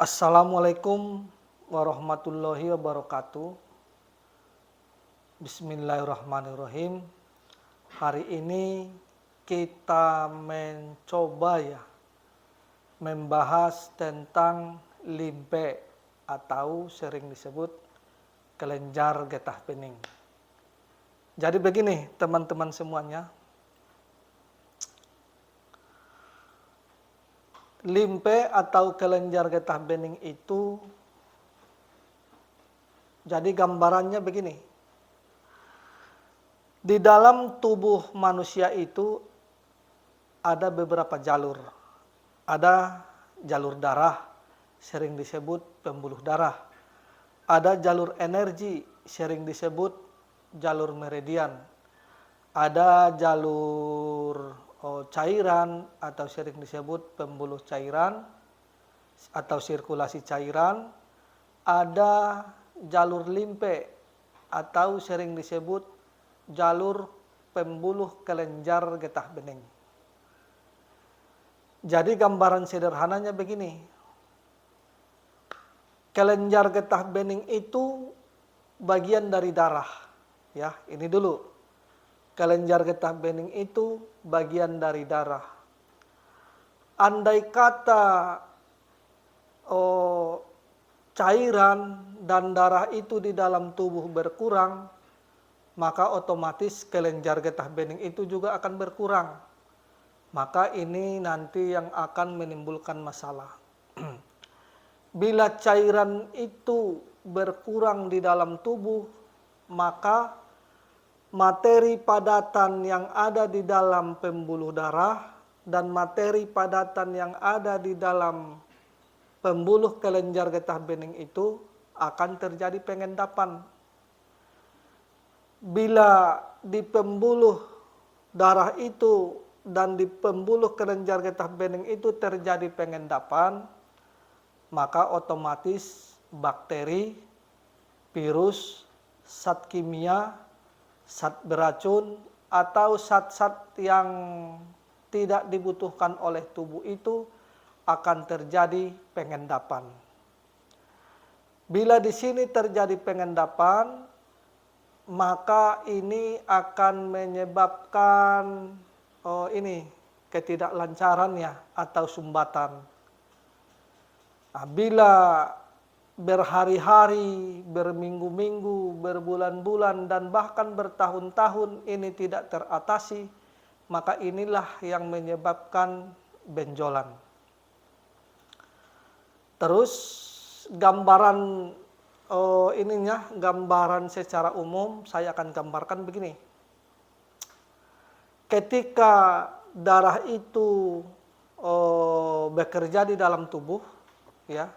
Assalamualaikum warahmatullahi wabarakatuh. Bismillahirrahmanirrahim. Hari ini kita mencoba membahas tentang limpe atau sering disebut kelenjar getah bening. Jadi begini teman-teman semuanya. Limpe atau kelenjar getah bening itu, jadi gambarannya begini. Di dalam tubuh manusia itu ada beberapa jalur. Ada jalur darah, sering disebut pembuluh darah. Ada jalur energi, sering disebut jalur meridian. Ada jalur cairan atau sering disebut pembuluh cairan atau sirkulasi cairan. Ada jalur limpe atau sering disebut jalur pembuluh kelenjar getah bening. Jadi gambaran sederhananya begini. Kelenjar getah bening itu bagian dari darah. Ya, ini dulu. Kelenjar getah bening itu bagian dari darah. Andai kata cairan dan darah itu di dalam tubuh berkurang, maka otomatis kelenjar getah bening itu juga akan berkurang. Maka ini nanti yang akan menimbulkan masalah. Bila cairan itu berkurang di dalam tubuh, maka materi padatan yang ada di dalam pembuluh darah dan materi padatan yang ada di dalam pembuluh kelenjar getah bening itu akan terjadi pengendapan. Bila di pembuluh darah itu dan di pembuluh kelenjar getah bening itu terjadi pengendapan, maka otomatis bakteri, virus, zat kimia, zat beracun, atau zat-zat yang tidak dibutuhkan oleh tubuh itu akan terjadi pengendapan. Bila di sini terjadi pengendapan, maka ini akan menyebabkan ketidaklancarannya atau sumbatan. Nah, bila berhari-hari, berminggu-minggu, berbulan-bulan, dan bahkan bertahun-tahun ini tidak teratasi, maka inilah yang menyebabkan benjolan. Terus gambaran gambaran secara umum saya akan gambarkan begini. Ketika darah itu bekerja di dalam tubuh, ya.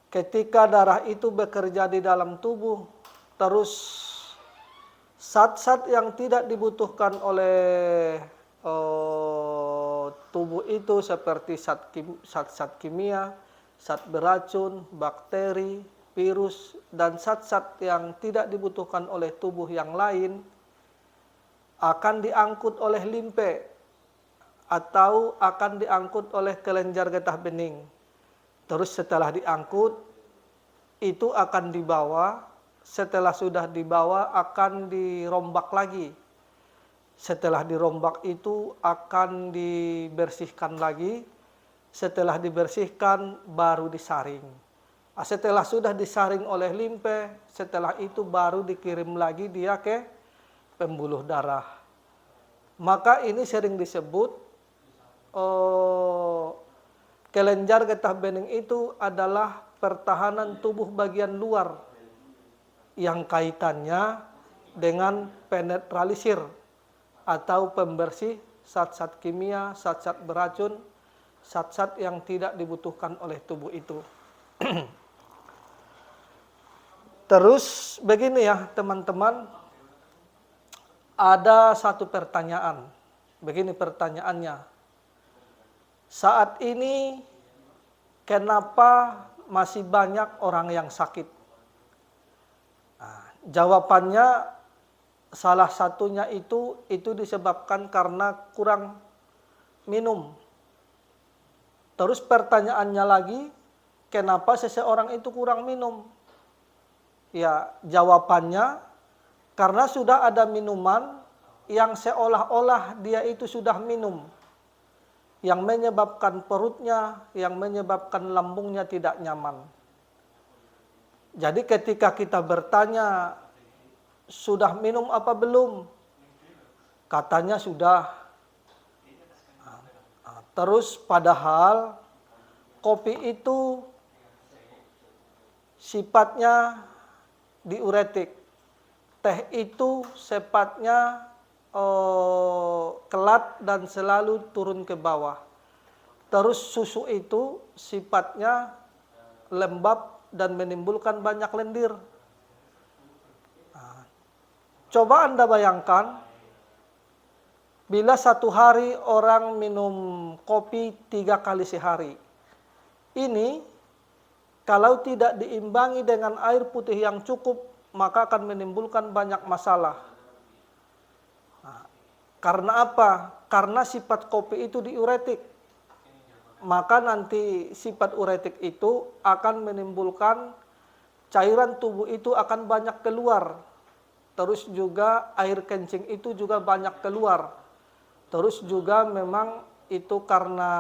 Ketika darah itu bekerja di dalam tubuh, terus zat-zat yang tidak dibutuhkan oleh tubuh itu seperti zat-zat kimia, zat beracun, bakteri, virus, dan zat-zat yang tidak dibutuhkan oleh tubuh yang lain akan diangkut oleh limpe atau akan diangkut oleh kelenjar getah bening. Terus setelah diangkut, itu akan dibawa, setelah sudah dibawa akan dirombak lagi. Setelah dirombak itu akan dibersihkan lagi, setelah dibersihkan baru disaring. Setelah sudah disaring oleh limpe, setelah itu baru dikirim lagi dia ke pembuluh darah. Maka ini sering disebut kelenjar getah bening itu adalah pertahanan tubuh bagian luar yang kaitannya dengan penetralisir atau pembersih zat-zat kimia, zat-zat beracun, zat-zat yang tidak dibutuhkan oleh tubuh itu. Terus begini ya teman-teman, ada satu pertanyaan. Begini pertanyaannya. Saat ini kenapa masih banyak orang yang sakit? Nah, jawabannya salah satunya itu disebabkan karena kurang minum. Terus pertanyaannya lagi, kenapa seseorang itu kurang minum? Ya, jawabannya karena sudah ada minuman yang seolah-olah dia itu sudah minum, yang menyebabkan perutnya, yang menyebabkan lambungnya tidak nyaman. Jadi ketika kita bertanya, sudah minum apa belum? Katanya sudah. Terus padahal kopi itu sifatnya diuretik. Teh itu sifatnya kelat dan selalu turun ke bawah. Terus susu itu sifatnya lembab dan menimbulkan banyak lendir. Coba Anda bayangkan, bila satu hari orang minum kopi 3 kali sehari. Ini kalau tidak diimbangi dengan air putih yang cukup, maka akan menimbulkan banyak masalah. Karena apa? Karena sifat kopi itu diuretik. Maka nanti sifat uretik itu akan menimbulkan cairan tubuh itu akan banyak keluar. Terus juga air kencing itu juga banyak keluar. Terus juga memang itu karena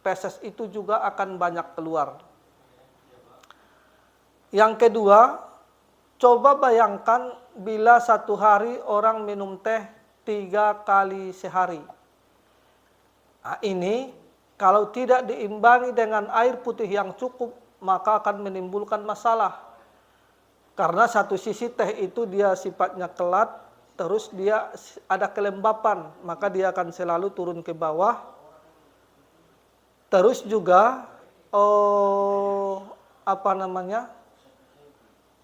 feses itu juga akan banyak keluar. Yang kedua, coba bayangkan bila satu hari orang minum teh 3 kali sehari. Nah, ini kalau tidak diimbangi dengan air putih yang cukup, maka akan menimbulkan masalah. Karena satu sisi teh itu dia sifatnya kelat, terus dia ada kelembapan, maka dia akan selalu turun ke bawah. Terus juga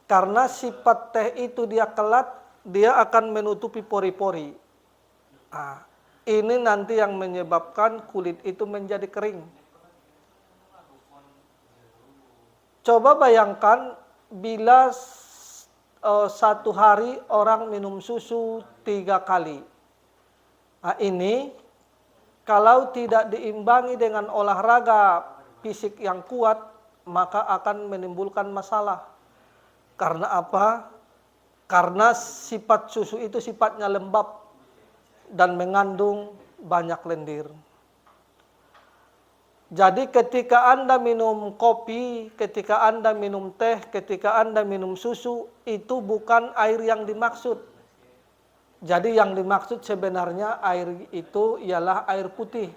karena sifat teh itu dia kelat, dia akan menutupi pori-pori. Nah, ini nanti yang menyebabkan kulit itu menjadi kering. Coba bayangkan bila satu hari orang minum susu 3 kali. Nah, ini kalau tidak diimbangi dengan olahraga fisik yang kuat, maka akan menimbulkan masalah. Karena apa? Karena sifat susu itu sifatnya lembab dan mengandung banyak lendir. Jadi ketika Anda minum kopi, ketika Anda minum teh, ketika Anda minum susu, itu bukan air yang dimaksud. Jadi yang dimaksud sebenarnya air itu ialah air putih.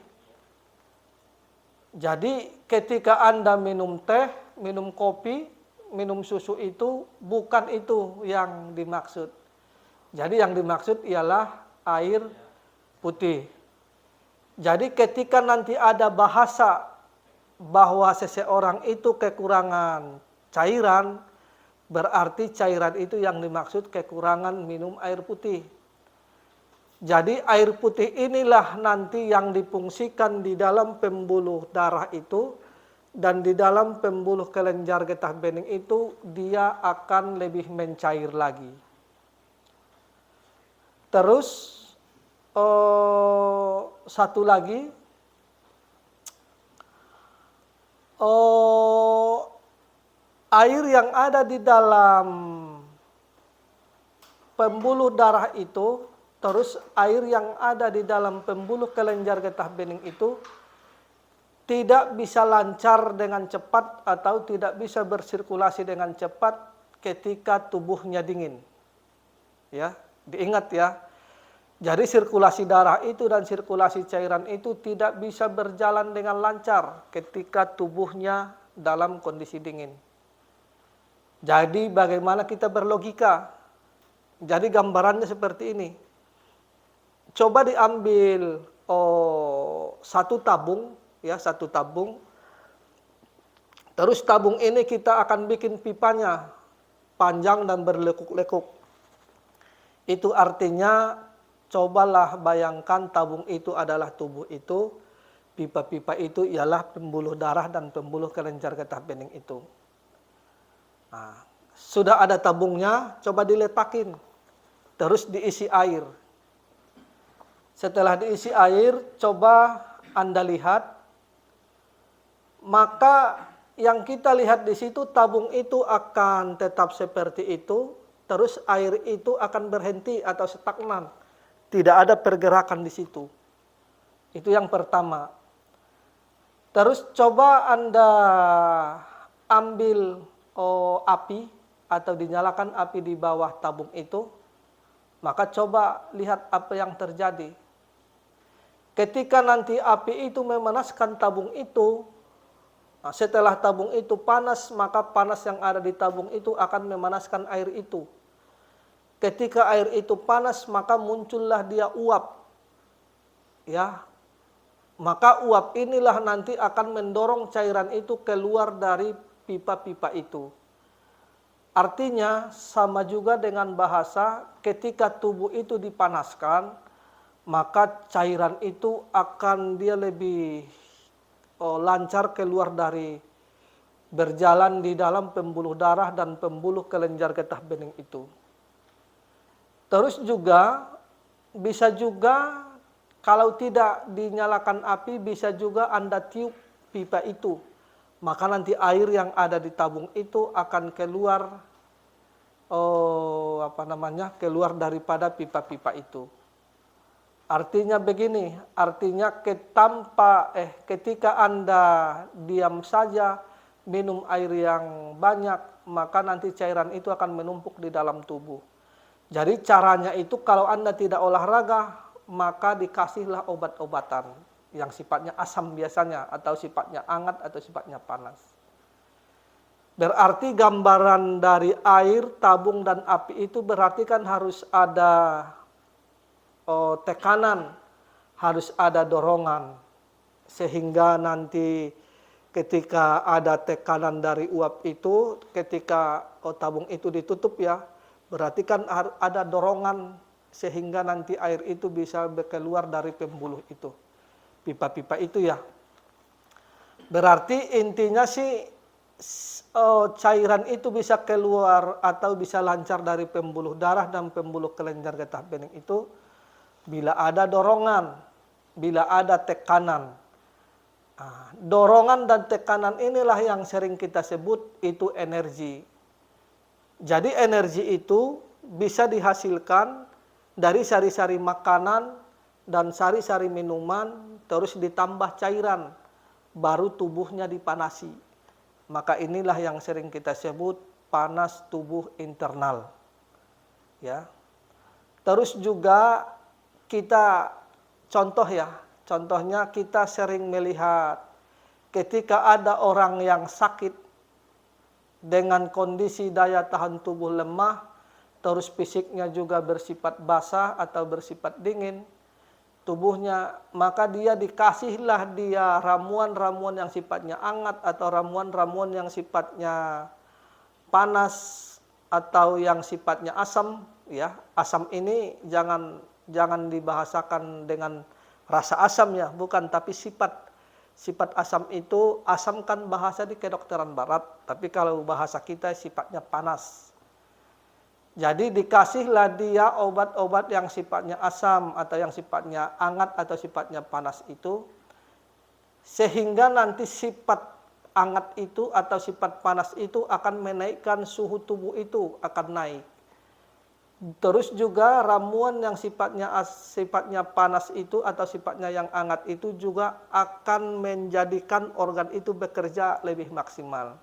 Jadi ketika Anda minum teh, minum kopi, minum susu itu bukan itu yang dimaksud. Jadi yang dimaksud ialah air putih. Jadi ketika nanti ada bahasa bahwa seseorang itu kekurangan cairan, berarti cairan itu yang dimaksud kekurangan minum air putih. Jadi air putih inilah nanti yang difungsikan di dalam pembuluh darah itu, dan di dalam pembuluh kelenjar getah bening itu dia akan lebih mencair lagi. Terus satu lagi, air yang ada di dalam pembuluh darah itu, terus air yang ada di dalam pembuluh kelenjar getah bening itu tidak bisa lancar dengan cepat atau tidak bisa bersirkulasi dengan cepat ketika tubuhnya dingin. Ya, diingat ya. Jadi sirkulasi darah itu dan sirkulasi cairan itu tidak bisa berjalan dengan lancar ketika tubuhnya dalam kondisi dingin. Jadi bagaimana kita berlogika? Jadi gambarannya seperti ini. Coba diambil satu tabung, ya, satu tabung. Terus tabung ini kita akan bikin pipanya panjang dan berlekuk-lekuk. Itu artinya cobalah bayangkan tabung itu adalah tubuh itu, pipa-pipa itu ialah pembuluh darah dan pembuluh kelenjar getah bening itu. Nah, sudah ada tabungnya, coba diletakin, terus diisi air. Setelah diisi air, coba Anda lihat maka yang kita lihat di situ tabung itu akan tetap seperti itu, terus air itu akan berhenti atau stagnan. Tidak ada pergerakan di situ. Itu yang pertama. Terus coba Anda ambil api atau dinyalakan api di bawah tabung itu, maka coba lihat apa yang terjadi. Ketika nanti api itu memanaskan tabung itu, setelah tabung itu panas, maka panas yang ada di tabung itu akan memanaskan air itu. Ketika air itu panas, maka muncullah dia uap. Ya. Maka uap inilah nanti akan mendorong cairan itu keluar dari pipa-pipa itu. Artinya sama juga dengan bahasa ketika tubuh itu dipanaskan, maka cairan itu akan dia lebih lancar keluar dari berjalan di dalam pembuluh darah dan pembuluh kelenjar getah bening itu. Terus juga bisa juga kalau tidak dinyalakan api bisa juga Anda tiup pipa itu. Maka nanti air yang ada di tabung itu akan keluar keluar daripada pipa-pipa itu. Artinya begini, artinya ketika Anda diam saja minum air yang banyak, maka nanti cairan itu akan menumpuk di dalam tubuh. Jadi caranya itu kalau Anda tidak olahraga, maka dikasihlah obat-obatan yang sifatnya asam biasanya, atau sifatnya hangat, atau sifatnya panas. Berarti gambaran dari air, tabung, dan api itu berarti kan harus ada tekanan, harus ada dorongan. Sehingga nanti ketika ada tekanan dari uap itu, ketika tabung itu ditutup ya, berarti kan ada dorongan sehingga nanti air itu bisa keluar dari pembuluh itu, pipa-pipa itu ya. Berarti intinya sih cairan itu bisa keluar atau bisa lancar dari pembuluh darah dan pembuluh kelenjar getah bening itu bila ada dorongan, bila ada tekanan. Dorongan dan tekanan inilah yang sering kita sebut itu energi. Jadi energi itu bisa dihasilkan dari sari-sari makanan dan sari-sari minuman, terus ditambah cairan, baru tubuhnya dipanasi. Maka inilah yang sering kita sebut panas tubuh internal. Ya. Terus juga kita contohnya kita sering melihat ketika ada orang yang sakit dengan kondisi daya tahan tubuh lemah, terus fisiknya juga bersifat basah atau bersifat dingin, tubuhnya, maka dia dikasihlah dia ramuan-ramuan yang sifatnya hangat atau ramuan-ramuan yang sifatnya panas atau yang sifatnya asam. Ya, asam ini jangan dibahasakan dengan rasa asam ya, bukan, tapi sifat asam itu, asam kan bahasa di kedokteran barat, tapi kalau bahasa kita sifatnya panas. Jadi dikasihlah dia obat-obat yang sifatnya asam atau yang sifatnya hangat atau sifatnya panas itu, sehingga nanti sifat hangat itu atau sifat panas itu akan menaikkan suhu tubuh itu, akan naik. Terus juga ramuan yang sifatnya panas itu atau sifatnya yang hangat itu juga akan menjadikan organ itu bekerja lebih maksimal.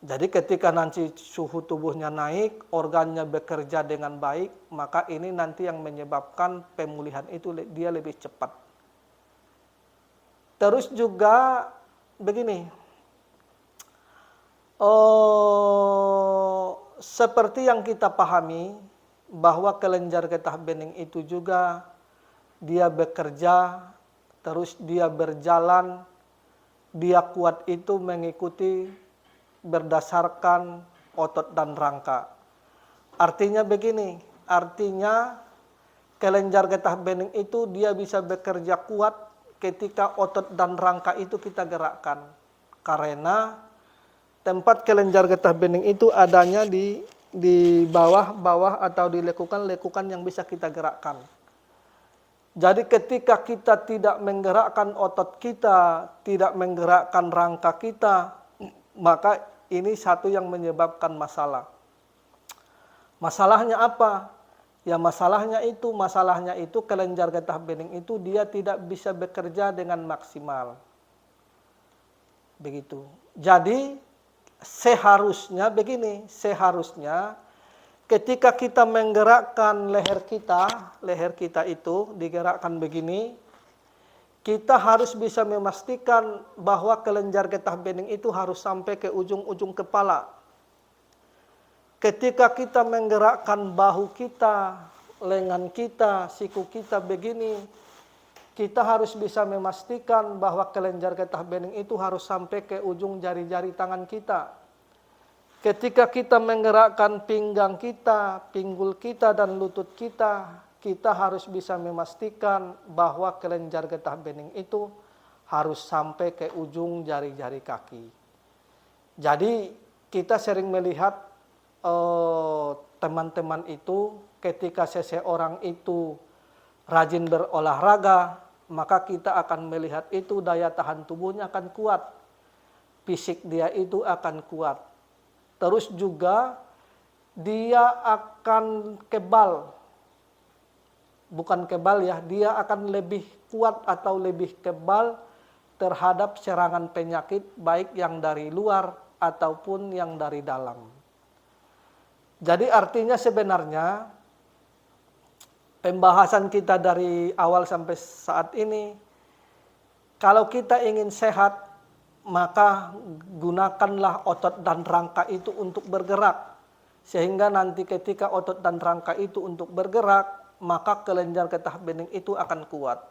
Jadi ketika nanti suhu tubuhnya naik, organnya bekerja dengan baik, maka ini nanti yang menyebabkan pemulihan itu dia lebih cepat. Terus juga begini, seperti yang kita pahami, bahwa kelenjar getah bening itu juga dia bekerja, terus dia berjalan, dia kuat itu mengikuti berdasarkan otot dan rangka. Artinya begini, artinya kelenjar getah bening itu dia bisa bekerja kuat ketika otot dan rangka itu kita gerakkan. Karena tempat kelenjar getah bening itu adanya di bawah atau di lekukan yang bisa kita gerakkan. Jadi ketika kita tidak menggerakkan otot kita, tidak menggerakkan rangka kita, maka ini satu yang menyebabkan masalah. Masalahnya apa? Ya masalahnya itu kelenjar getah bening itu dia tidak bisa bekerja dengan maksimal. Begitu. Jadi seharusnya begini, seharusnya ketika kita menggerakkan leher kita itu digerakkan begini, kita harus bisa memastikan bahwa kelenjar getah bening itu harus sampai ke ujung-ujung kepala. Ketika kita menggerakkan bahu kita, lengan kita, siku kita begini, kita harus bisa memastikan bahwa kelenjar getah bening itu harus sampai ke ujung jari-jari tangan kita. Ketika kita menggerakkan pinggang kita, pinggul kita, dan lutut kita, kita harus bisa memastikan bahwa kelenjar getah bening itu harus sampai ke ujung jari-jari kaki. Jadi kita sering melihat teman-teman itu ketika seseorang itu rajin berolahraga, maka kita akan melihat itu daya tahan tubuhnya akan kuat, fisik dia itu akan kuat. Terus juga dia akan kebal, bukan kebal ya, dia akan lebih kuat atau lebih kebal terhadap serangan penyakit baik yang dari luar ataupun yang dari dalam. Jadi artinya sebenarnya pembahasan kita dari awal sampai saat ini, kalau kita ingin sehat, maka gunakanlah otot dan rangka itu untuk bergerak. Sehingga nanti ketika otot dan rangka itu untuk bergerak, maka kelenjar getah bening itu akan kuat.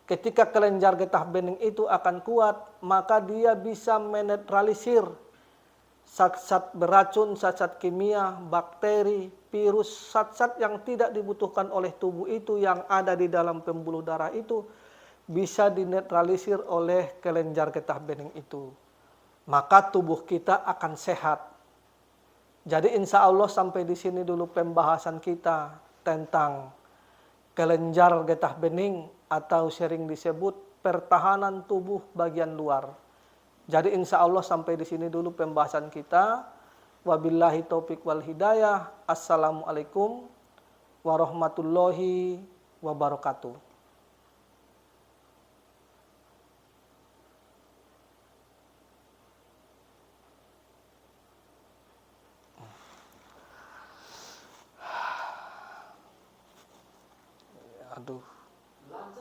Ketika kelenjar getah bening itu akan kuat, maka dia bisa menetralisir zat-zat beracun, zat-zat kimia, bakteri, virus, zat-zat yang tidak dibutuhkan oleh tubuh itu yang ada di dalam pembuluh darah itu bisa dinetralisir oleh kelenjar getah bening itu. Maka tubuh kita akan sehat. Jadi insya Allah sampai di sini dulu pembahasan kita tentang kelenjar getah bening atau sering disebut pertahanan tubuh bagian luar. Jadi insya Allah sampai di sini dulu pembahasan kita. Wabillahi taufik wal hidayah. Assalamualaikum warahmatullahi wabarakatuh. Aduh.